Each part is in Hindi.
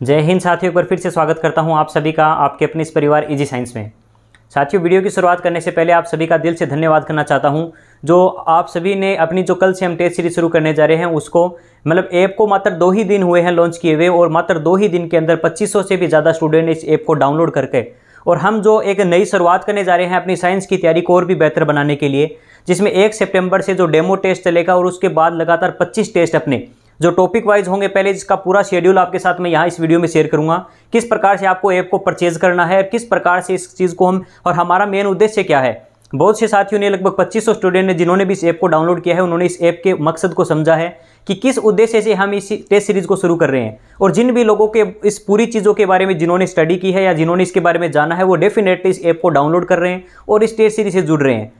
जय हिंद साथियों, एक बार फिर से स्वागत करता हूं आप सभी का आपके अपने इस परिवार इजी साइंस में। साथियों, वीडियो की शुरुआत करने से पहले आप सभी का दिल से धन्यवाद करना चाहता हूं जो आप सभी ने अपनी जो कल से हम टेस्ट सीरीज शुरू करने जा रहे हैं उसको ऐप को मात्र 2 ही दिन हुए हैं लॉन्च किए हुए, और मात्र 2 ही दिन के अंदर 2500 से भी ज़्यादा स्टूडेंट ने इस ऐप को डाउनलोड करके और हम जो एक नई शुरुआत करने जा रहे हैं अपनी साइंस की तैयारी को और भी बेहतर बनाने के लिए, जिसमें 1 सितंबर से जो डेमो टेस्ट चलेगा और उसके बाद लगातार 25 टेस्ट अपने जो टॉपिक वाइज होंगे। पहले जिसका पूरा शेड्यूल आपके साथ मैं यहाँ इस वीडियो में शेयर करूंगा, किस प्रकार से आपको ऐप को परचेज करना है, किस प्रकार से इस चीज़ को हम, और हमारा मेन उद्देश्य क्या है। बहुत से साथियों ने, लगभग 2500 स्टूडेंट ने जिन्होंने भी इस ऐप को डाउनलोड किया है, उन्होंने इस ऐप के मकसद को समझा है कि किस उद्देश्य से हम इस टेस्ट सीरीज को शुरू कर रहे हैं। और जिन भी लोगों के इस पूरी चीज़ों के बारे में जिन्होंने स्टडी की है या जिन्होंने इसके बारे में जाना है, वो डेफिनेटली इस ऐप को डाउनलोड कर रहे हैं और इस टेस्ट सीरीज से जुड़ रहे हैं।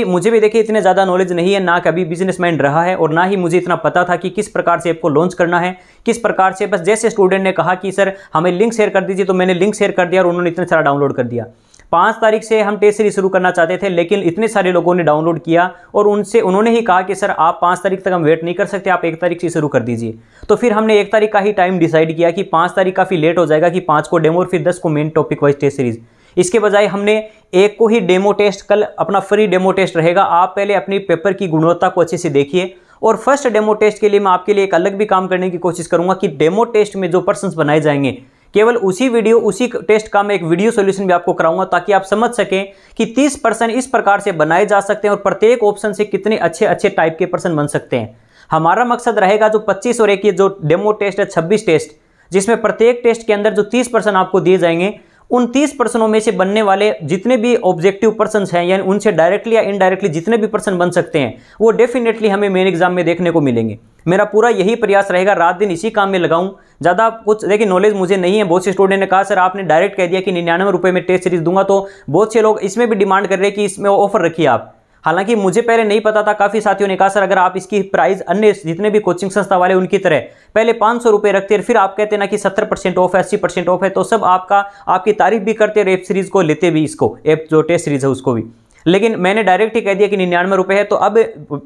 मुझे भी देखिए इतने ज़्यादा नॉलेज नहीं है, ना कभी बिजनेसमैन रहा है और ना ही मुझे इतना पता था कि किस प्रकार से ऐप को लॉन्च करना है, किस प्रकार से। बस जैसे स्टूडेंट ने कहा कि सर हमें लिंक शेयर कर दीजिए, तो मैंने लिंक शेयर कर दिया और उन्होंने इतना सारा डाउनलोड कर दिया। 5 तारीख से हम टेस्ट सीरीज शुरू करना चाहते थे, लेकिन इतने सारे लोगों ने डाउनलोड किया और उन्होंने ही कहा कि सर आप 5 तारीख तक हम वेट नहीं कर सकते, आप 1 तारीख से शुरू कर दीजिए। तो फिर हमने 1 तारीख का ही टाइम डिसाइड किया कि 5 तारीख काफ़ी लेट हो जाएगा कि 5 को डेमो और फिर 10 को main topic wise test series. इसके बजाय हमने 1 को ही डेमो टेस्ट, कल अपना फ्री डेमो टेस्ट रहेगा। आप पहले अपनी पेपर की गुणवत्ता को अच्छे से देखिए, और फर्स्ट डेमो टेस्ट के लिए मैं आपके लिए एक अलग भी काम करने की कोशिश करूंगा कि डेमो टेस्ट में जो पर्सन्स बनाए जाएंगे, केवल उसी टेस्ट का मैं एक वीडियो सॉल्यूशन भी आपको कराऊंगा, ताकि आप समझ सकें कि 30 पर्सन इस प्रकार से बनाए जा सकते हैं और प्रत्येक ऑप्शन से कितने अच्छे टाइप के पर्सन बन सकते हैं। हमारा मकसद रहेगा जो 25 और 1 जो डेमो टेस्ट है, 26 टेस्ट, जिसमें प्रत्येक टेस्ट के अंदर जो 30 पर्सन आपको दिए जाएंगे, उन 30 पर्सनों में से बनने वाले जितने भी ऑब्जेक्टिव पर्सन्स हैं, यानी उनसे डायरेक्टली या इनडायरेक्टली जितने भी पर्सन बन सकते हैं, वो डेफिनेटली हमें मेन एग्जाम में देखने को मिलेंगे। मेरा पूरा यही प्रयास रहेगा, रात दिन इसी काम में लगाऊं। ज़्यादा कुछ देखिए नॉलेज मुझे नहीं है। बहुत से स्टूडेंट ने कहा सर आपने डायरेक्ट कह दिया कि 99 रुपये में टेस्ट सीरीज दूंगा, तो बहुत से लोग इसमें भी डिमांड कर रहे हैं कि इसमें ऑफर रखिए आप। हालांकि मुझे पहले नहीं पता था, काफ़ी साथियों ने कहा सर अगर आप इसकी प्राइस अन्य जितने भी कोचिंग संस्था वाले उनकी तरह पहले 500 रुपये रखते हैं, फिर आप कहते हैं ना कि 70% ऑफ है, 80% ऑफ है, तो सब आपकी तारीफ भी करते हैं, ऐप सीरीज को लेते भी, इसको ऐप जो टेस्ट सीरीज है उसको भी। लेकिन मैंने डायरेक्ट ही कह दिया कि 99 रुपये है। तो अब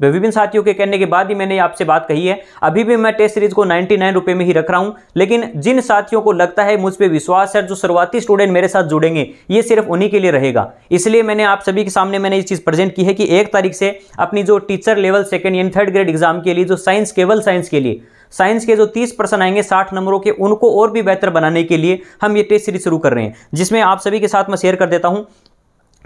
विभिन्न साथियों के कहने के बाद ही मैंने आपसे बात कही है। अभी भी मैं टेस्ट सीरीज को 99 रुपये में ही रख रहा हूं। लेकिन जिन साथियों को लगता है, मुझ पर विश्वास है, जो शुरुआती स्टूडेंट मेरे साथ जुड़ेंगे, ये सिर्फ उन्हीं के लिए रहेगा। इसलिए मैंने आप सभी के सामने मैंने ये चीज़ प्रेजेंट की है कि 1 तारीख से अपनी जो टीचर लेवल 2nd यानी 3rd ग्रेड एग्जाम के लिए जो साइंस, केवल साइंस के लिए साइंस के जो 30 पर्सन आएंगे 60 नंबरों के, उनको और भी बेहतर बनाने के लिए हम ये टेस्ट सीरीज शुरू कर रहे हैं, जिसमें आप सभी के साथ मैं शेयर कर देता हूं।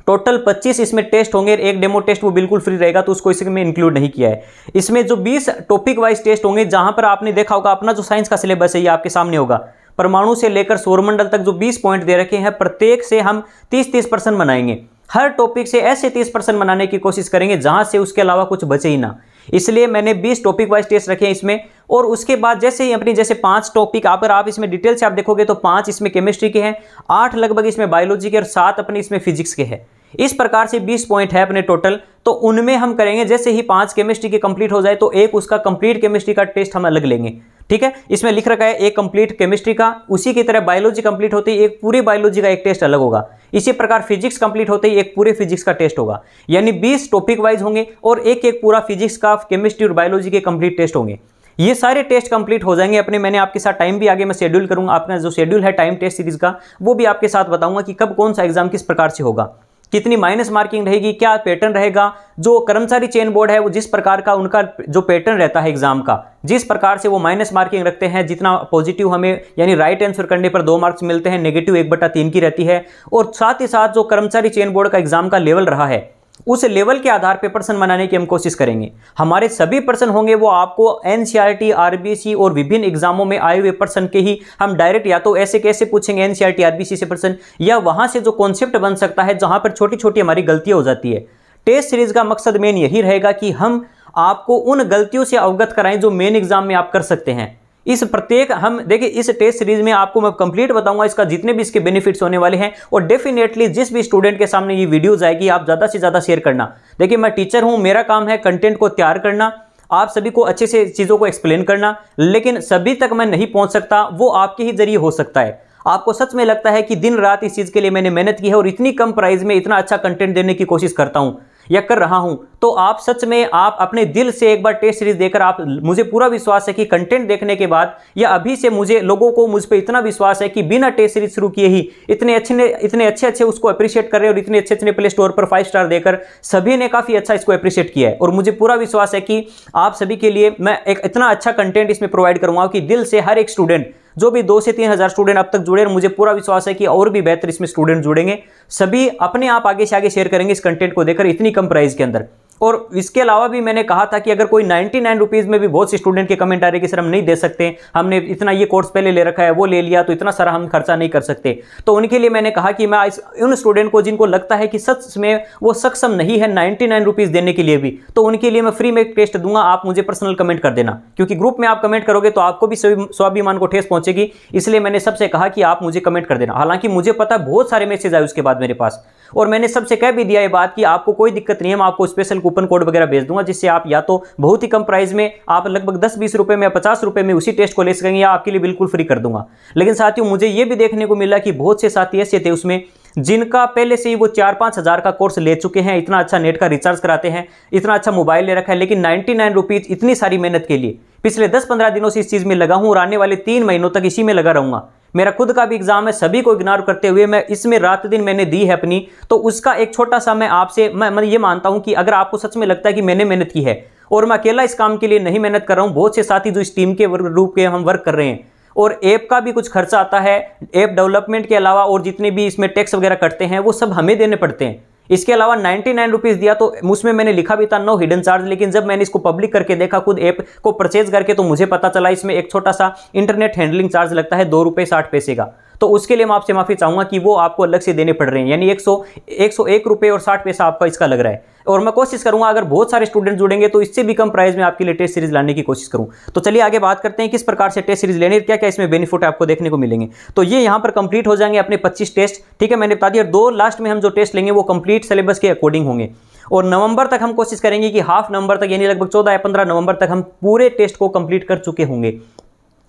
टोटल 25 इसमें टेस्ट होंगे, एक डेमो टेस्ट वो बिल्कुल फ्री रहेगा, तो उसको इसमें इंक्लूड नहीं किया है। इसमें जो 20 टॉपिक वाइज टेस्ट होंगे, जहां पर आपने देखा होगा अपना जो साइंस का सिलेबस है ये आपके सामने होगा। परमाणु से लेकर सौरमंडल तक जो 20 पॉइंट दे रखे हैं, प्रत्येक से हम 30-30 पर्सन बनाएंगे। हर टॉपिक से ऐसे 30 पर्सन बनाने की कोशिश करेंगे जहां से उसके अलावा कुछ बचे ही ना। इसलिए मैंने 20 टॉपिक वाइज टेस्ट रखे हैं इसमें। और उसके बाद जैसे ही अपनी 5 टॉपिक अगर आप इसमें डिटेल से आप देखोगे तो 5 इसमें केमिस्ट्री के हैं, 8 लगभग इसमें बायोलॉजी के और 7 अपने इसमें फिजिक्स के हैं। इस प्रकार से 20 पॉइंट है अपने टोटल। तो उनमें हम करेंगे, जैसे ही 5 केमिस्ट्री के कंप्लीट हो जाए तो एक उसका कंप्लीट केमिस्ट्री का टेस्ट हम अलग लेंगे। ठीक है, इसमें लिख रखा है एक कंप्लीट केमिस्ट्री का। उसी की तरह बायोलॉजी कंप्लीट होते ही एक पूरे बायोलॉजी का एक टेस्ट अलग होगा। इसी प्रकार फिजिक्स कंप्लीट होते ही एक पूरे फिजिक्स का टेस्ट होगा। यानी 20 टॉपिक वाइज होंगे और एक पूरा फिजिक्स का, केमिस्ट्री और बायोलॉजी के कंप्लीट टेस्ट होंगे। ये सारे टेस्ट कंप्लीट हो जाएंगे अपने। मैंने आपके साथ टाइम भी आगे मैं शेड्यूल करूंगा, अपना जो शेड्यूल है टाइम टेस्ट सीरीज का वो भी आपके साथ बताऊंगा कि कब कौन सा एग्जाम किस प्रकार से होगा, कितनी माइनस मार्किंग रहेगी, क्या पैटर्न रहेगा। जो कर्मचारी चयन बोर्ड है वो जिस प्रकार का उनका जो पैटर्न रहता है एग्जाम का, जिस प्रकार से वो माइनस मार्किंग रखते हैं, जितना पॉजिटिव हमें यानी राइट आंसर करने पर 2 मार्क्स मिलते हैं, नेगेटिव 1/3 की रहती है। और साथ ही साथ जो कर्मचारी चयन बोर्ड का एग्जाम का लेवल रहा है, उस लेवल के आधार पर पर्सन बनाने की हम कोशिश करेंगे। हमारे सभी पर्सन होंगे वो आपको एनसीईआरटी, आरबीसी और विभिन्न एग्जामों में आए हुए पर्सन के ही हम डायरेक्ट या तो ऐसे कैसे पूछेंगे एनसीईआरटी, आरबीसी से पर्सन, या वहां से जो कॉन्सेप्ट बन सकता है जहां पर छोटी छोटी हमारी गलतियां हो जाती है। टेस्ट सीरीज का मकसद मेन यही रहेगा कि हम आपको उन गलतियों से अवगत कराएं जो मेन एग्जाम में आप कर सकते हैं। इस प्रत्येक हम देखिए इस टेस्ट सीरीज में आपको मैं कंप्लीट बताऊंगा इसका जितने भी इसके बेनिफिट्स होने वाले हैं। और डेफिनेटली जिस भी स्टूडेंट के सामने ये वीडियो जाएगी आप ज़्यादा से ज़्यादा शेयर करना। देखिए मैं टीचर हूं, मेरा काम है कंटेंट को तैयार करना, आप सभी को अच्छे से चीज़ों को एक्सप्लेन करना, लेकिन सभी तक मैं नहीं पहुंच सकता, वो आपके ही जरिए हो सकता है। आपको सच में लगता है कि दिन रात इस चीज़ के लिए मैंने मेहनत की है और इतनी कम प्राइस में इतना अच्छा कंटेंट देने की कोशिश करता हूं, या कर रहा हूं, तो आप सच में आप अपने दिल से एक बार टेस्ट सीरीज देकर, आप मुझे पूरा विश्वास है कि कंटेंट देखने के बाद या अभी से मुझे लोगों को मुझ पे इतना विश्वास है कि बिना टेस्ट सीरीज शुरू किए ही इतने अच्छे उसको अप्रिशिएट कर रहे हैं और इतने अच्छे प्ले स्टोर पर 5 स्टार देकर सभी ने काफी अच्छा इसको अप्रिशिएट किया है। और मुझे पूरा विश्वास है कि आप सभी के लिए मैं एक इतना अच्छा कंटेंट इसमें प्रोवाइड करूंगा कि दिल से हर एक स्टूडेंट, जो भी 2 से 3 हज़ार स्टूडेंट अब तक जुड़े, और मुझे पूरा विश्वास है कि और भी बेहतर इसमें स्टूडेंट जुड़ेंगे, सभी अपने आप आगे से आगे शेयर करेंगे इस कंटेंट को देखकर इतनी कम प्राइस के अंदर। और इसके अलावा भी मैंने कहा था कि अगर कोई 99 रुपीज़ में भी बहुत से स्टूडेंट के कमेंट आ रहे कि सर हम नहीं दे सकते, हमने इतना ये कोर्स पहले ले रखा है, वो ले लिया, तो इतना सारा हम खर्चा नहीं कर सकते, तो उनके लिए मैंने कहा कि मैं उन स्टूडेंट को जिनको लगता है कि सच में वो सक्षम नहीं है 99 रुपीज़ देने के लिए भी, तो उनके लिए मैं फ्री में टेस्ट दूंगा। आप मुझे पर्सनल कमेंट कर देना, क्योंकि ग्रुप में आप कमेंट करोगे तो आपको भी स्वाभिमान को ठेस पहुंचेगी, इसलिए मैंने सबसे कहा कि आप मुझे कमेंट कर देना। हालांकि मुझे पता बहुत सारे मैसेज आए उसके बाद मेरे पास, और मैंने सबसे कह भी दिया ये बात कि आपको कोई दिक्कत नहीं है, मैं आपको स्पेशल कूपन कोड वगैरह भेज दूंगा, जिससे आप या तो बहुत ही कम प्राइस में आप लगभग 10-20 रुपए में या 50 रुपए में उसी टेस्ट को ले सकेंगे, या आपके लिए बिल्कुल फ्री कर दूंगा। लेकिन साथियों, मुझे ये भी देखने को मिला कि बहुत से साथी ऐसे थे उसमें जिनका पहले से ही वो 4-5 हज़ार का कोर्स ले चुके हैं, इतना अच्छा नेट का रिचार्ज कराते हैं, इतना अच्छा मोबाइल ले रखा है, लेकिन 99 रुपीज़ इतनी सारी मेहनत के लिए पिछले 10-15 दिनों से इस चीज़ में लगा हूं और आने वाले 3 महीनों तक इसी में लगा रहूंगा। मेरा खुद का भी एग्जाम है, सभी को इग्नोर करते हुए मैं इसमें रात दिन मैंने दी है अपनी, तो उसका एक छोटा सा मैं आपसे मैं ये मानता हूं कि अगर आपको सच में लगता है कि मैंने मेहनत की है और मैं अकेला इस काम के लिए नहीं मेहनत कर रहा हूं, बहुत से साथी जो इस टीम के रूप के हम वर्क कर रहे हैं, और ऐप का भी कुछ खर्चा आता है, ऐप डेवलपमेंट के अलावा और जितने भी इसमें टैक्स वगैरह कटते हैं वो सब हमें देने पड़ते हैं। इसके अलावा 99 रुपीज़ दिया, तो उसमें मैंने लिखा भी था नो हिडन चार्ज, लेकिन जब मैंने इसको पब्लिक करके देखा खुद ऐप को परचेज करके, तो मुझे पता चला इसमें एक छोटा सा इंटरनेट हैंडलिंग चार्ज लगता है 2 रुपये 60 पैसे का। तो उसके लिए मैं आपसे माफी चाहूंगा कि वो आपको अलग से देने पड़ रहे हैं, यानी 101 रुपये और 60 पैसा आपका इसका लग रहा है। और मैं कोशिश करूंगा अगर बहुत सारे स्टूडेंट जुड़ेंगे तो इससे भी कम प्राइस में आपके लिए टेस्ट सीरीज लाने की कोशिश करूं। तो चलिए आगे बात करते हैं किस प्रकार से टेस्ट सीरीज लेने, क्या क्या इसमें बेनिफिट आपको देखने को मिलेंगे। तो ये यहाँ पर कंप्लीट हो जाएंगे अपने 25 टेस्ट, ठीक है, मैंने बता दिया। 2 लास्ट में हम जो टेस्ट लेंगे वो कंप्लीट सिलेबस के अकॉर्डिंग होंगे, और नवंबर तक हम कोशिश करेंगे कि हाफ नवंबर तक, यानी लगभग 14 या 15 नवंबर तक हम पूरे टेस्ट को कंप्लीट कर चुके होंगे।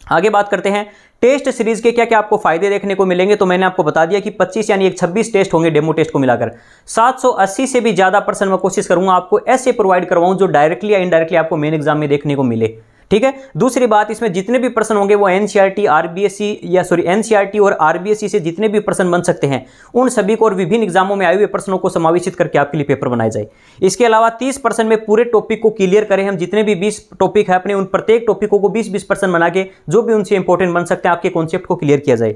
आगे बात करते हैं टेस्ट सीरीज के क्या क्या आपको फायदे देखने को मिलेंगे। तो मैंने आपको बता दिया कि 25 यानी 26 टेस्ट होंगे डेमो टेस्ट को मिलाकर। 780 से भी ज्यादा पर्सन मैं कोशिश करूंगा आपको ऐसे प्रोवाइड करवाऊं जो डायरेक्टली या इनडायरेक्टली आपको मेन एग्जाम में देखने को मिले, ठीक है। दूसरी बात, इसमें जितने भी पर्सन होंगे वो एनसीईआरटी और आरबीएससी से जितने भी पर्सन बन सकते हैं उन सभी को और विभिन्न एग्जामों में आए हुए पर्सनों को समावेशित करके आपके लिए पेपर बनाए जाए। इसके अलावा 30% में पूरे टॉपिक को क्लियर करें हम, जितने भी 20 टॉपिक है अपने उन प्रत्येक टॉपिकों को 20-20% बना के जो भी उनसे इंपॉर्टेंट बन सकते हैं आपके कॉन्सेप्ट को क्लियर किया जाए।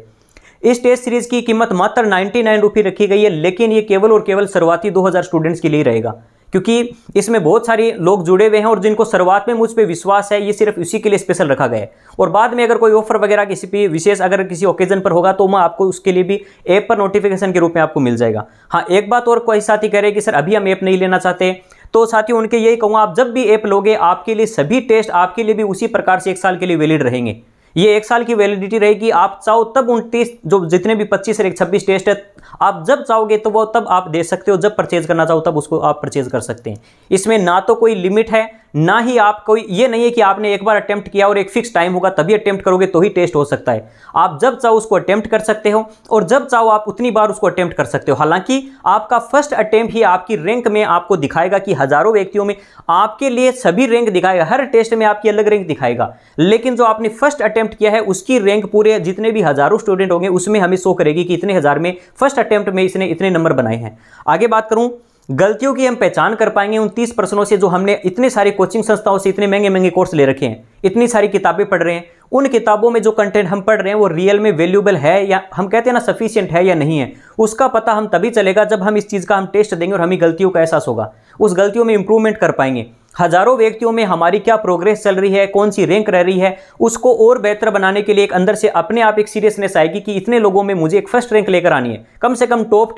इस टेस्ट सीरीज की कीमत मात्र 99 रुपये रखी गई है, लेकिन ये केवल और केवल शुरुआती 2000 स्टूडेंट्स के लिए रहेगा, क्योंकि इसमें बहुत सारे लोग जुड़े हुए हैं और जिनको शुरुआत में मुझ पे विश्वास है, ये सिर्फ इसी के लिए स्पेशल रखा गया है। और बाद में अगर कोई ऑफर वगैरह किसी भी विशेष अगर किसी ओकेजन पर होगा तो मैं आपको उसके लिए भी ऐप पर नोटिफिकेशन के रूप में आपको मिल जाएगा। हाँ, एक बात और, कोई साथी कह रहे कि सर अभी हम ऐप नहीं लेना चाहते, तो साथियों उनके यही कहूँगा, आप जब भी ऐप लोगे आपके लिए सभी टेस्ट आपके लिए भी उसी प्रकार से 1 साल के लिए वैलिड रहेंगे। ये 1 साल की वैलिडिटी रहेगी, आप चाहो तब उन टेस्ट जो जितने भी 25 और 26 टेस्ट है आप जब चाहोगे तो वो तब आप दे सकते हो, जब परचेज करना चाहो तब उसको आप परचेज कर सकते हैं। इसमें ना तो कोई लिमिट है, ना ही आप कोई ये नहीं है कि आपने एक बार अटेम्प्ट किया और एक फिक्स टाइम होगा तभी अटेम्प्ट करोगे तो ही टेस्ट हो सकता है। आप जब चाहो उसको अटेम्प्ट कर सकते हो और जब चाहो आप उतनी बार उसको अटेम्प्ट कर सकते हो। हालांकि आपका फर्स्ट अटेम्प्ट ही आपकी रैंक में आपको दिखाएगा कि हजारों व्यक्तियों में आपके लिए सभी रैंक दिखाएगा, हर टेस्ट में आपकी अलग रैंक दिखाएगा, लेकिन जो आपने फर्स्ट अटेम्प्ट किया है उसकी रैंक पूरे जितने भी हजारों स्टूडेंट होंगे उसमें हमें शो करेगी कि इतने हजार में फर्स्ट अटेम्प्ट में इसने इतने नंबर बनाए हैं। आगे बात करूं, गलतियों की हम पहचान कर पाएंगे उन 30% से जो हमने इतने सारी कोचिंग संस्थाओं से इतने महंगे महंगे कोर्स ले रखे हैं, इतनी सारी किताबें पढ़ रहे हैं, उन किताबों में जो कंटेंट हम पढ़ रहे हैं वो रियल में वैल्यूएबल है या हम कहते हैं ना सफिशिएंट है या नहीं है, उसका पता हम तभी चलेगा जब हम इस चीज़ का हम टेस्ट देंगे और हमें गलतियों का एहसास होगा, उस गलतियों में इंप्रूवमेंट कर पाएंगे। हजारों व्यक्तियों में हमारी क्या प्रोग्रेस चल रही है, कौन सी रैंक रह रही है, उसको और बेहतर बनाने के लिए एक अंदर से अपने आप एक सीरियसनेस आएगी कि इतने लोगों में मुझे एक फर्स्ट रैंक लेकर आनी है, कम से कम टॉप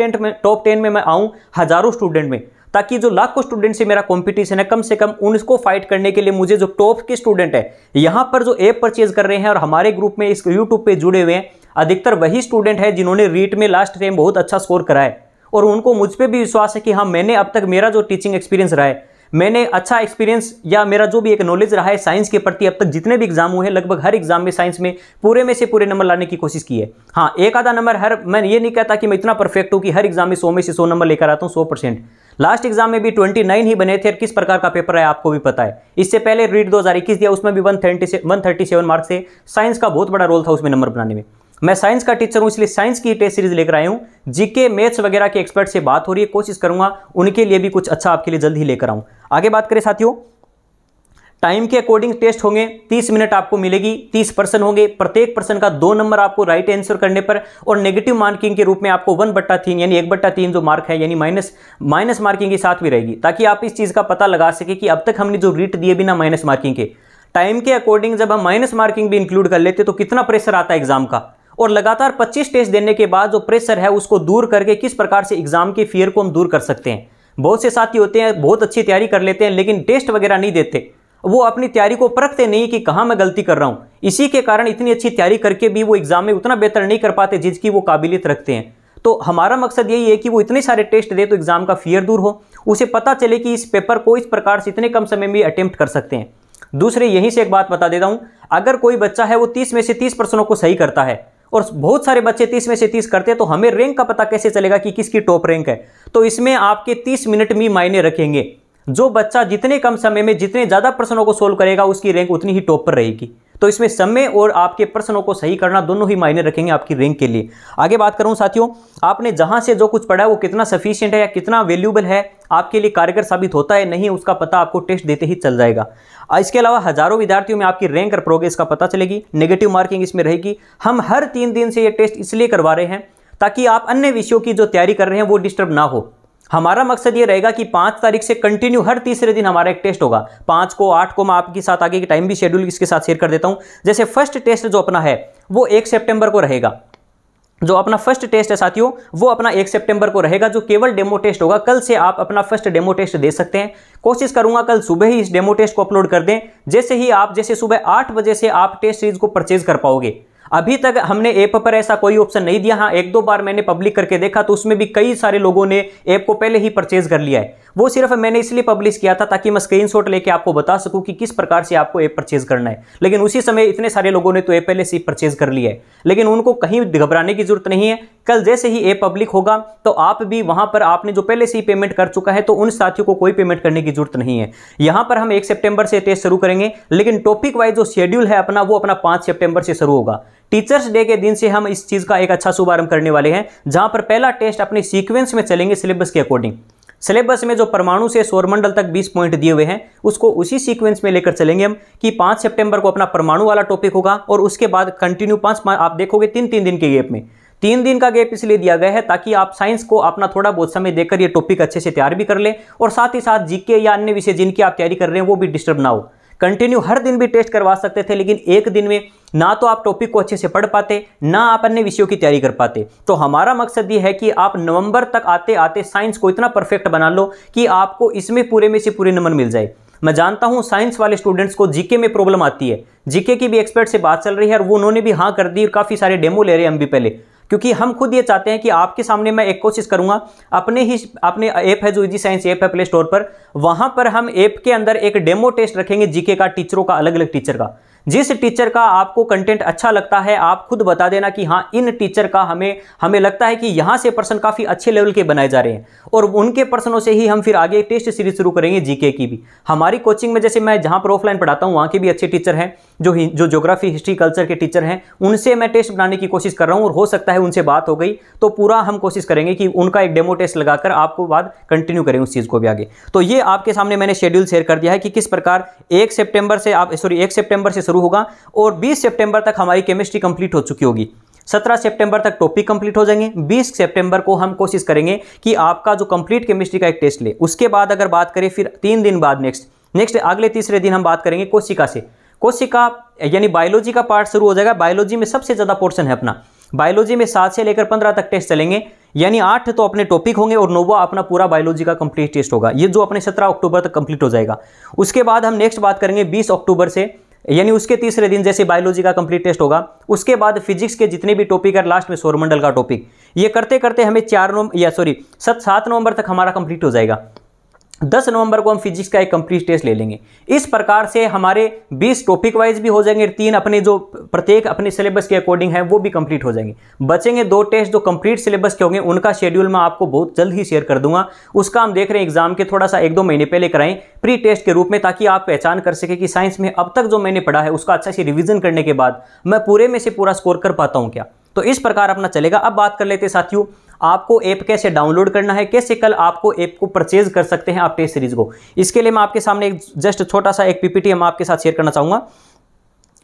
10 में मैं आऊँ हजारों स्टूडेंट में, ताकि जो लाखों स्टूडेंट से मेरा कंपटीशन है कम से कम उनको फाइट करने के लिए मुझे जो टॉप के स्टूडेंट है यहां पर जो ऐप परचेज कर रहे हैं और हमारे ग्रुप में इस यूट्यूब पे जुड़े हुए हैं, अधिकतर वही स्टूडेंट है जिन्होंने रीट में लास्ट टाइम बहुत अच्छा स्कोर करा है और उनको मुझ पर भी विश्वास है कि हाँ मैंने अब तक मेरा जो टीचिंग एक्सपीरियंस रहा है मैंने अच्छा एक्सपीरियंस या मेरा जो भी एक नॉलेज रहा है साइंस के प्रति, अब तक जितने भी एग्जाम हुए हैं लगभग हर एग्जाम में साइंस में पूरे में से पूरे नंबर लाने की कोशिश की है। हाँ, एक आधा नंबर मैं ये नहीं कहता कि मैं इतना परफेक्ट हूँ कि हर एग्जाम में 100 में से 100 नंबर लेकर आता हूँ 100%। लास्ट एग्जाम में भी 29 ही बने थे और किस प्रकार का पेपर है आपको भी पता है। इससे पहले रीट 2021 दिया, उसमें भी 137 मार्क्स से साइंस का बहुत बड़ा रोल था उसमें नंबर बनाने में। मैं साइंस का टीचर हूं, इसलिए साइंस की टेस्ट सीरीज लेकर आया हूं। जीके मैथ्स वगैरह के एक्सपर्ट से बात हो रही है, कोशिश करूंगा उनके लिए भी कुछ अच्छा आपके लिए जल्द ही लेकर आऊं। आगे बात करें साथियों, टाइम के अकॉर्डिंग टेस्ट होंगे, 30 मिनट आपको मिलेगी, 30 पर्सन होंगे, प्रत्येक पर्सन का 2 नंबर आपको राइट आंसर करने पर और नेगेटिव मार्किंग के रूप में आपको 1/3 यानी 1/3 जो मार्क है यानी माइनस मार्किंग के साथ भी रहेगी, ताकि आप इस चीज का पता लगा सके कि अब तक हमने जो रीट दिए बिना माइनस मार्किंग के, टाइम के अकॉर्डिंग जब हम माइनस मार्किंग भी इंक्लूड कर लेते तो कितना प्रेशर आता है एग्जाम का। और लगातार 25 टेस्ट देने के बाद जो प्रेशर है उसको दूर करके किस प्रकार से एग्जाम के फियर को हम दूर कर सकते हैं। बहुत से साथी होते हैं बहुत अच्छी तैयारी कर लेते हैं लेकिन टेस्ट वगैरह नहीं देते, वो अपनी तैयारी को परखते नहीं कि कहां मैं गलती कर रहा हूं। इसी के कारण इतनी अच्छी तैयारी करके भी वो एग्जाम में उतना बेहतर नहीं कर पाते जिसकी वो काबिलियत रखते हैं। तो हमारा मकसद यही है कि वो इतने सारे टेस्ट दे तो एग्जाम का फियर दूर हो, उसे पता चले कि इस पेपर को इस प्रकार से इतने कम समय में अटेम्प्ट कर सकते हैं। दूसरे यहीं से एक बात बता देता हूं, अगर कोई बच्चा है वो 30 में से 30 प्रश्नों को सही करता है और बहुत सारे बच्चे 30 में से 30 करते हैं, तो हमें रैंक का पता कैसे चलेगा कि किसकी टॉप रैंक है। तो इसमें आपके 30 मिनट में मायने रखेंगे। जो बच्चा जितने कम समय में जितने ज्यादा प्रश्नों को सोल्व करेगा उसकी रैंक उतनी ही टॉप पर रहेगी। तो इसमें समय और आपके प्रश्नों को सही करना दोनों ही मायने रखेंगे आपकी रैंक के लिए। आगे बात करूं साथियों, आपने जहां से जो कुछ पढ़ा है वो कितना सफिशिएंट है या कितना वैल्यूएबल है, आपके लिए कारगर साबित होता है नहीं, उसका पता आपको टेस्ट देते ही चल जाएगा। इसके अलावा हजारों विद्यार्थियों में आपकी रैंक और प्रोग्रेस का पता चलेगी, नेगेटिव मार्किंग इसमें रहेगी। हम हर 3 दिन से ये टेस्ट इसलिए करवा रहे हैं ताकि आप अन्य विषयों की जो तैयारी कर रहे हैं वो डिस्टर्ब ना हो। हमारा मकसद ये रहेगा कि 5 तारीख से कंटिन्यू हर तीसरे दिन हमारा एक टेस्ट होगा। 5 को 8 को मैं आपके साथ आगे की टाइम भी शेड्यूल इसके साथ शेयर कर देता हूं। जैसे फर्स्ट टेस्ट जो अपना है वो 1 सितंबर को रहेगा। जो अपना फर्स्ट टेस्ट है साथियों वो अपना 1 सितंबर को रहेगा, जो केवल डेमो टेस्ट होगा। कल से आप अपना फर्स्ट डेमो टेस्ट दे सकते हैं। कोशिश करूंगा कल सुबह ही इस डेमो टेस्ट को अपलोड कर दें। जैसे सुबह 8 बजे से आप टेस्ट सीरीज को परचेज कर पाओगे। अभी तक हमने ऐप पर ऐसा कोई ऑप्शन नहीं दिया। हाँ, 1-2 बार मैंने पब्लिक करके देखा तो उसमें भी कई सारे लोगों ने ऐप को पहले ही परचेज कर लिया है। वो सिर्फ मैंने इसलिए पब्लिश किया था ताकि मैं स्क्रीनशॉट लेके आपको बता सकूं कि किस प्रकार से आपको ऐप परचेज करना है। लेकिन उसी समय इतने सारे लोगों ने तो ऐप पहले से परचेज कर लिया है, लेकिन उनको कहीं घबराने की जरूरत नहीं है। कल जैसे ही ऐप पब्लिक होगा तो आप भी वहां पर आपने जो पहले से ही पेमेंट कर चुका है तो उन साथियों को कोई पेमेंट करने की जरूरत नहीं है। यहां पर हम 1 सितंबर से टेस्ट शुरू करेंगे, लेकिन टॉपिक वाइज जो शेड्यूल है अपना वो अपना 5 सितंबर से शुरू होगा। टीचर्स डे के दिन से हम इस चीज का एक अच्छा शुभारंभ करने वाले हैं, जहां पर पहला टेस्ट अपने सीक्वेंस में चलेंगे सिलेबस के अकॉर्डिंग। सिलेबस में जो परमाणु से सौरमंडल तक 20 पॉइंट दिए हुए हैं उसको उसी सीक्वेंस में लेकर चलेंगे हम कि 5 सितंबर को अपना परमाणु वाला टॉपिक होगा और उसके बाद कंटिन्यू 5 आप देखोगे 3-3 दिन के गैप में। 3 दिन का गैप इसलिए दिया गया है ताकि आप साइंस को अपना थोड़ा बहुत समय देकर ये टॉपिक अच्छे से तैयार भी कर ले और साथ ही साथ जीके या अन्य विषय जिनकी आप तैयारी कर रहे हैं वो भी डिस्टर्ब ना हो। कंटिन्यू हर दिन भी टेस्ट करवा सकते थे, लेकिन एक दिन में ना तो आप टॉपिक को अच्छे से पढ़ पाते ना आप अन्य विषयों की तैयारी कर पाते। तो हमारा मकसद ये है कि आप नवंबर तक आते आते साइंस को इतना परफेक्ट बना लो कि आपको इसमें पूरे में से पूरे नंबर मिल जाए। मैं जानता हूं साइंस वाले स्टूडेंट्स को जीके में प्रॉब्लम आती है। जीके की भी एक्सपर्ट से बात चल रही है और वो उन्होंने भी हाँ कर दी और काफी सारे डेमो ले रहे हैं हम भी पहले, क्योंकि हम खुद ये चाहते हैं कि आपके सामने मैं एक कोशिश करूंगा अपने ऐप है जो इजी साइंस ऐप है प्ले स्टोर पर, वहां पर हम ऐप के अंदर एक डेमो टेस्ट रखेंगे जीके का, टीचरों का, अलग अलग टीचर का। जिस टीचर का आपको कंटेंट अच्छा लगता है आप खुद बता देना कि हाँ इन टीचर का हमें लगता है कि यहाँ से प्रश्न काफी अच्छे लेवल के बनाए जा रहे हैं, और उनके प्रश्नों से ही हम फिर आगे टेस्ट सीरीज शुरू करेंगे जीके की भी। हमारी कोचिंग में जैसे मैं जहाँ पर ऑफलाइन पढ़ाता हूँ वहाँ के भी अच्छे टीचर हैं, जो ज्योग्राफी हिस्ट्री कल्चर के टीचर हैं, उनसे मैं टेस्ट बनाने की कोशिश कर रहा हूँ और हो सकता है उनसे बात हो गई तो पूरा हम कोशिश करेंगे कि उनका एक डेमो टेस्ट लगाकर आपको बाद कंटिन्यू करें उस चीज़ को भी आगे। तो ये आपके सामने मैंने शेड्यूल शेयर कर दिया है कि किस प्रकार 1 सितंबर से शुरू होगा और 20 सितंबर तक हमारी केमिस्ट्री कंप्लीट हो चुकी होगी। 17 सितंबर तक टॉपिक कंप्लीट हो जाएंगे। 20 सितंबर को हम कोशिश करेंगे कि आपका जो कंप्लीट केमिस्ट्री का एक टेस्ट ले। उसके बाद अगर बात करें फिर 3 दिन बाद नेक्स्ट अगले तीसरे दिन हम बात करेंगे कोशिका से। कोशिका यानी बायोलॉजी का पार्ट शुरू हो जाएगा। बायोलॉजी में सबसे ज़्यादा पोर्शन है अपना। बायोलॉजी में 7 से लेकर 15 तक टेस्ट चलेंगे, यानी 8 तो अपने टॉपिक होंगे और 9वां अपना पूरा बायोलॉजी का कंप्लीट टेस्ट होगा, ये जो अपने 17 अक्टूबर तक कंप्लीट हो जाएगा। उसके बाद हम नेक्स्ट बात करेंगे 20 अक्टूबर से, यानी उसके तीसरे दिन जैसे बायोलॉजी का कंप्लीट टेस्ट होगा। उसके बाद फिजिक्स के जितने भी टॉपिक है, लास्ट में सौरमंडल का टॉपिक, ये करते करते हमें 7 नवंबर तक हमारा कंप्लीट हो जाएगा। 10 नवंबर को हम फिजिक्स का एक कंप्लीट टेस्ट ले लेंगे। इस प्रकार से हमारे 20 टॉपिक वाइज भी हो जाएंगे, 3 अपने जो प्रत्येक अपने सिलेबस के अकॉर्डिंग है वो भी कंप्लीट हो जाएंगे। बचेंगे 2 टेस्ट जो कंप्लीट सिलेबस के होंगे, उनका शेड्यूल मैं आपको बहुत जल्द ही शेयर कर दूंगा। उसका हम देख रहे हैं एग्जाम के थोड़ा सा 1-2 महीने पहले कराएं प्री टेस्ट के रूप में, ताकि आप पहचान कर सके कि साइंस में अब तक जो मैंने पढ़ा है उसका अच्छा से रिविजन करने के बाद मैं पूरे में से पूरा स्कोर कर पाता हूं क्या। तो इस प्रकार अपना चलेगा। अब बात कर लेते हैं साथियों, आपको ऐप कैसे डाउनलोड करना है, कैसे कल आपको ऐप को परचेज कर सकते हैं आप टेस्ट सीरीज को। इसके लिए मैं आपके सामने एक जस्ट छोटा सा एक पीपीटी हम आपके साथ शेयर करना चाहूंगा।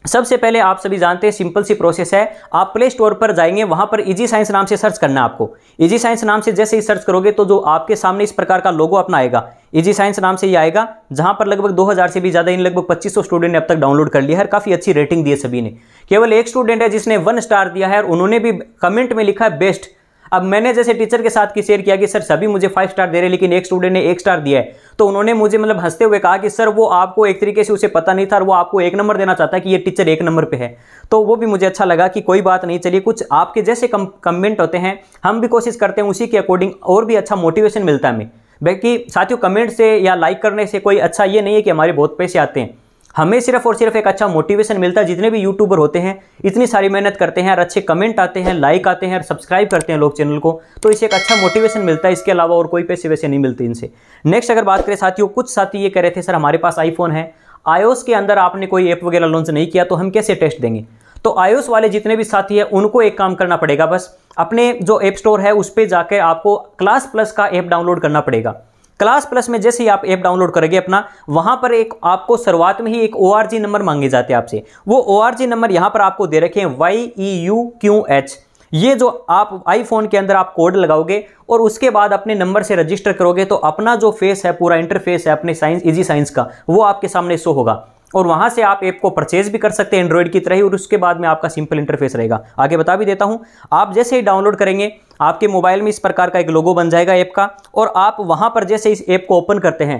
सबसे पहले आप सभी जानते हैं सिंपल सी प्रोसेस है, आप प्ले स्टोर पर जाएंगे, वहां पर इजी साइंस नाम से सर्च करना है आपको। इजी साइंस नाम से जैसे ही सर्च करोगे तो जो आपके सामने इस प्रकार का लोगो अपना आएगा, इजी साइंस नाम से ये आएगा, जहां पर लगभग 2000 से भी ज्यादा इन लगभग 2500 स्टूडेंट ने अब तक डाउनलोड कर लिया है। काफी अच्छी रेटिंग दी है सभी ने। केवल एक स्टूडेंट है जिसने 1 स्टार दिया है और उन्होंने भी कमेंट में लिखा है बेस्ट। अब मैंने जैसे टीचर के साथ की शेयर किया कि सर सभी मुझे 5 स्टार दे रहे, लेकिन एक स्टूडेंट ने 1 स्टार दिया है, तो उन्होंने मुझे मतलब हंसते हुए कहा कि सर वो आपको एक तरीके से उसे पता नहीं था और वो आपको 1 नंबर देना चाहता है कि ये टीचर 1 नंबर पे है। तो वो भी मुझे अच्छा लगा कि कोई बात नहीं, चलिए कुछ आपके जैसे कमेंट होते हैं, हम भी कोशिश करते हैं उसी के अकॉर्डिंग, और भी अच्छा मोटिवेशन मिलता है हमें। बाकी साथियों कमेंट से या लाइक करने से कोई अच्छा ये नहीं है कि हमारे बहुत पैसे आते हैं, हमें सिर्फ और सिर्फ एक अच्छा मोटिवेशन मिलता है। जितने भी यूट्यूबर होते हैं इतनी सारी मेहनत करते हैं और अच्छे कमेंट आते हैं, लाइक आते हैं और सब्सक्राइब करते हैं लोग चैनल को, तो इससे एक अच्छा मोटिवेशन मिलता है। इसके अलावा और कोई पैसे वैसे नहीं मिलते इनसे। नेक्स्ट अगर बात करें साथियों, कुछ साथी ये कह रहे थे सर हमारे पास आईफोन है, iOS के अंदर आपने कोई ऐप वगैरह लॉन्च नहीं किया, तो हम कैसे टेस्ट देंगे। तो iOS वाले जितने भी साथी हैं उनको एक काम करना पड़ेगा, बस अपने जो ऐप स्टोर है उस पर जाकर आपको क्लास प्लस का ऐप डाउनलोड करना पड़ेगा। क्लास प्लस में जैसे ही आप ऐप डाउनलोड करेंगे अपना, वहां पर एक आपको शुरुआत में ही एक ORG नंबर मांगे जाते हैं आपसे। वो ORG नंबर यहां पर आपको दे रखे हैं YEUQH। ये जो आप आईफोन के अंदर आप कोड लगाओगे और उसके बाद अपने नंबर से रजिस्टर करोगे, तो अपना जो फेस है, पूरा इंटरफेस है अपने साइंस इजी साइंस का, वो आपके सामने शो होगा और वहां से आप ऐप को परचेज भी कर सकते हैं एंड्रॉइड की तरह ही, और उसके बाद में आपका सिंपल इंटरफेस रहेगा। आगे बता भी देता हूं, आप जैसे ही डाउनलोड करेंगे आपके मोबाइल में इस प्रकार का एक लोगो बन जाएगा ऐप का, और आप वहां पर जैसे इस ऐप को ओपन करते हैं,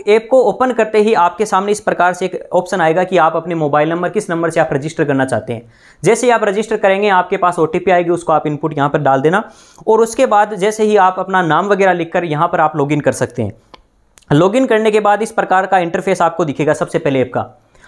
ऐप को ओपन करते ही आपके सामने इस प्रकार से एक ऑप्शन आएगा कि आप अपने मोबाइल नंबर किस नंबर से आप रजिस्टर करना चाहते हैं। जैसे ही आप रजिस्टर करेंगे आपके पास OTP आएगी, उसको आप इनपुट यहां पर डाल देना, और उसके बाद जैसे ही आप अपना नाम वगैरह लिखकर यहां पर आप लॉगिन कर सकते हैं। लॉगिन करने के बाद इस प्रकार का इंटरफेस आपको दिखेगा। सबसे पहले ऐप का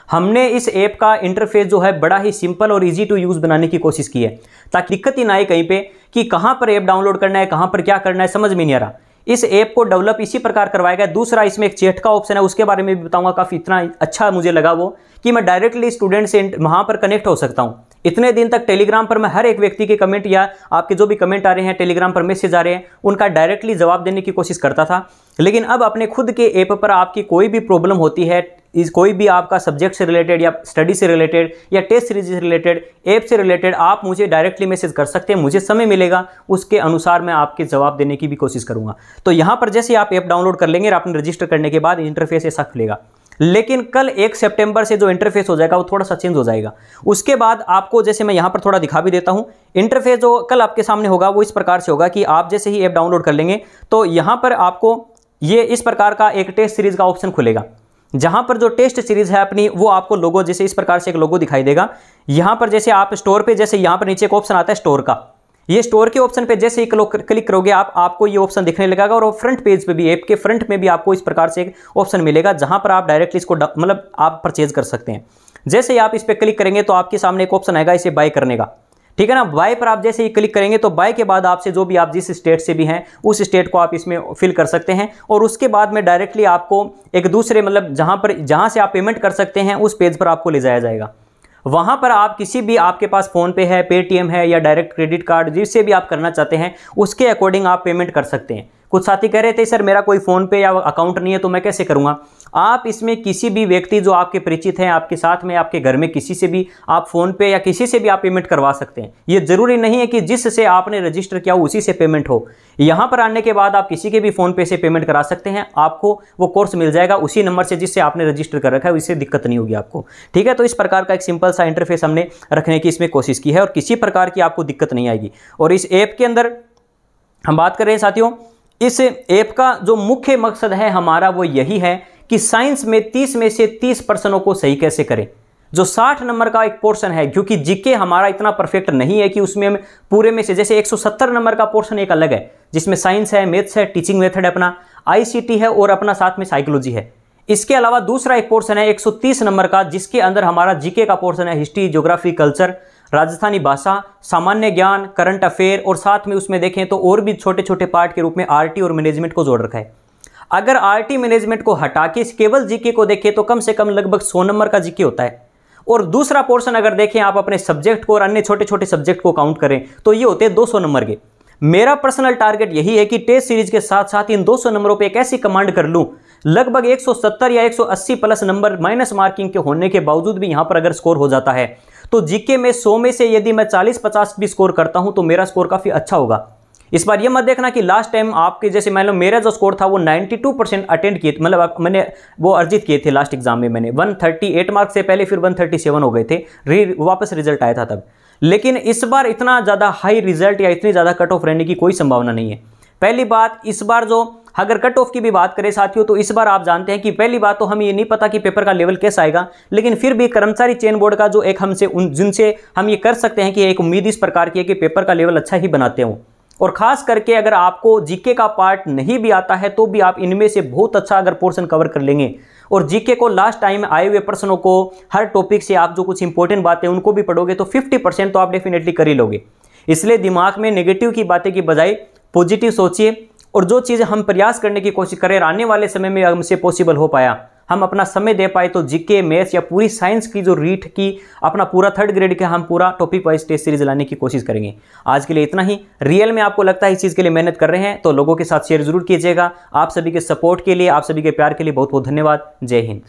हमने इस ऐप का इंटरफेस जो है बड़ा ही सिंपल और इजी टू यूज बनाने की कोशिश की है, ताकि दिक्कत ही ना आए कहीं पे कि कहां पर ऐप डाउनलोड करना है, कहां पर क्या करना है, समझ में नहीं आ रहा। इस ऐप को डेवलप इसी प्रकार करवाया गया। दूसरा इसमें एक चैट का ऑप्शन है, उसके बारे में भी बताऊंगा। काफी इतना अच्छा मुझे लगा वो कि मैं डायरेक्टली स्टूडेंट से वहां पर कनेक्ट हो सकता हूं। इतने दिन तक टेलीग्राम पर मैं हर एक व्यक्ति के कमेंट या आपके जो भी कमेंट आ रहे हैं, टेलीग्राम पर मैसेज आ रहे हैं, उनका डायरेक्टली जवाब देने की कोशिश करता था। लेकिन अब अपने खुद के ऐप पर आपकी कोई भी प्रॉब्लम होती है, कोई भी आपका सब्जेक्ट से रिलेटेड या स्टडी से रिलेटेड या टेस्ट सीरीज से रिलेटेड, ऐप से रिलेटेड, आप मुझे डायरेक्टली मैसेज कर सकते हैं। मुझे समय मिलेगा, उसके अनुसार मैं आपके जवाब देने की भी कोशिश करूंगा। तो यहां पर जैसे आप ऐप डाउनलोड कर लेंगे और आपने रजिस्टर करने के बाद इंटरफेस ऐसा खुलेगा। लेकिन कल 1 सितंबर से जो इंटरफेस हो जाएगा वो थोड़ा सा चेंज हो जाएगा। उसके बाद आपको जैसे मैं यहां पर थोड़ा दिखा भी देता हूं, इंटरफेस जो कल आपके सामने होगा वो इस प्रकार से होगा कि आप जैसे ही ऐप डाउनलोड कर लेंगे तो यहां पर आपको ये इस प्रकार का एक टेस्ट सीरीज का ऑप्शन खुलेगा, जहां पर जो टेस्ट सीरीज है अपनी, वो आपको लोगो जैसे इस प्रकार से एक लोगो दिखाई देगा। यहां पर जैसे आप स्टोर पे, जैसे यहां पर नीचे एक ऑप्शन आता है स्टोर का, ये स्टोर के ऑप्शन पे जैसे ही क्लिक करोगे आपको ये ऑप्शन दिखने लगेगा, और फ्रंट पेज पे भी, ऐप के फ्रंट में भी आपको इस प्रकार से एक ऑप्शन मिलेगा, जहां पर आप डायरेक्टली इसको मतलब आप परचेज कर सकते हैं। जैसे ही आप इस पर क्लिक करेंगे तो आपके सामने एक ऑप्शन आएगा इसे बाय करने का, ठीक है ना। बाय पर आप जैसे ही क्लिक करेंगे तो बाय के बाद आपसे जो भी आप जिस स्टेट से भी हैं उस स्टेट को आप इसमें फिल कर सकते हैं, और उसके बाद में डायरेक्टली आपको एक दूसरे मतलब जहां से आप पेमेंट कर सकते हैं उस पेज पर आपको ले जाया जाएगा। वहां पर आप किसी भी, आपके पास फोन पे है, पेटीएम है या डायरेक्ट क्रेडिट कार्ड, जिससे भी आप करना चाहते हैं उसके अकॉर्डिंग आप पेमेंट कर सकते हैं। कुछ साथी कह रहे थे सर मेरा कोई फोन पे या अकाउंट नहीं है तो मैं कैसे करूंगा। आप इसमें किसी भी व्यक्ति जो आपके परिचित हैं, आपके साथ में, आपके घर में किसी से भी आप फोन पे या किसी से भी आप पेमेंट करवा सकते हैं। ये जरूरी नहीं है कि जिससे आपने रजिस्टर किया उसी से पेमेंट हो। यहां पर आने के बाद आप किसी के भी फोन पे से पेमेंट करा सकते हैं, आपको वो कोर्स मिल जाएगा उसी नंबर से जिससे आपने रजिस्टर कर रखा है, इससे दिक्कत नहीं होगी आपको, ठीक है। तो इस प्रकार का एक सिंपल सा इंटरफेस हमने रखने की इसमें कोशिश की है और किसी प्रकार की आपको दिक्कत नहीं आएगी। और इस ऐप के अंदर हम बात कर रहे हैं साथियों, इस ऐप का जो मुख्य मकसद है हमारा वो यही है कि साइंस में 30 में से 30 प्रश्नों को सही कैसे करें। जो 60 नंबर का एक पोर्शन है, क्योंकि जीके हमारा इतना परफेक्ट नहीं है कि उसमें पूरे में से, जैसे 170 नंबर का पोर्शन एक अलग है जिसमें साइंस है, मैथ्स है, टीचिंग मेथड है अपना, ICT है और अपना साथ में साइकोलॉजी है। इसके अलावा दूसरा एक पोर्शन है 130 नंबर का, जिसके अंदर हमारा जीके का पोर्शन है, हिस्ट्री, ज्योग्राफी, कल्चर, राजस्थानी भाषा, सामान्य ज्ञान, करंट अफेयर, और साथ में उसमें देखें तो और भी छोटे छोटे पार्ट के रूप में आरटी और मैनेजमेंट को जोड़ रखा है। अगर आरटी मैनेजमेंट को हटा के केवल जीके को देखें तो कम से कम लगभग 100 नंबर का जीके होता है। और दूसरा पोर्शन अगर देखें आप अपने सब्जेक्ट को और अन्य छोटे छोटे सब्जेक्ट को काउंट करें तो ये होते हैं 200 नंबर के। मेरा पर्सनल टारगेट यही है कि टेस्ट सीरीज के साथ साथ इन 200 नंबरों पे एक ऐसी कमांड कर लूं, लगभग 170 या 180 प्लस नंबर माइनस मार्किंग के होने के बावजूद भी यहां पर अगर स्कोर हो जाता है तो जीके में 100 में से यदि मैं 40-50 भी स्कोर करता हूं तो मेरा स्कोर काफी अच्छा होगा। इस बार ये मत देखना कि लास्ट टाइम आपके जैसे मान लो मेरा जो स्कोर था वो 92% अटेंड किए, मतलब मैंने वो अर्जित किए थे लास्ट एग्जाम में। मैंने 138 मार्क्स से पहले फिर 137 हो गए थे, वापस रिजल्ट आया था तब। लेकिन इस बार इतना ज़्यादा हाई रिजल्ट या इतनी ज़्यादा कट ऑफ रहने की कोई संभावना नहीं है। पहली बात, इस बार जो अगर कट ऑफ की भी बात करें साथियों तो इस बार आप जानते हैं कि पहली बात तो हमें ये नहीं पता कि पेपर का लेवल कैसा आएगा, लेकिन फिर भी कर्मचारी चयन बोर्ड का जो एक हमसे जिनसे हम ये कर सकते हैं कि एक उम्मीद इस प्रकार की है कि पेपर का लेवल अच्छा ही बनाते हो। और खास करके अगर आपको जीके का पार्ट नहीं भी आता है तो भी आप इनमें से बहुत अच्छा अगर पोर्शन कवर कर लेंगे और जीके को लास्ट टाइम आए हुए प्रश्नों को हर टॉपिक से आप जो कुछ इंपॉर्टेंट बातें उनको भी पढ़ोगे तो 50% तो आप डेफिनेटली कर ही लोगे। इसलिए दिमाग में नेगेटिव की बातें की बजाय पॉजिटिव सोचिए और जो चीज़ें हम प्रयास करने की कोशिश करें आने वाले समय में हमसे पॉसिबल हो पाया, हम अपना समय दे पाए तो जीके, मैथ्स या पूरी साइंस की जो रीट की अपना पूरा 3rd ग्रेड का हम पूरा टॉपिक वाइज टेस्ट सीरीज लाने की कोशिश करेंगे। आज के लिए इतना ही। रियल में आपको लगता है इस चीज़ के लिए मेहनत कर रहे हैं तो लोगों के साथ शेयर जरूर कीजिएगा। आप सभी के सपोर्ट के लिए, आप सभी के प्यार के लिए बहुत बहुत धन्यवाद। जय हिंद।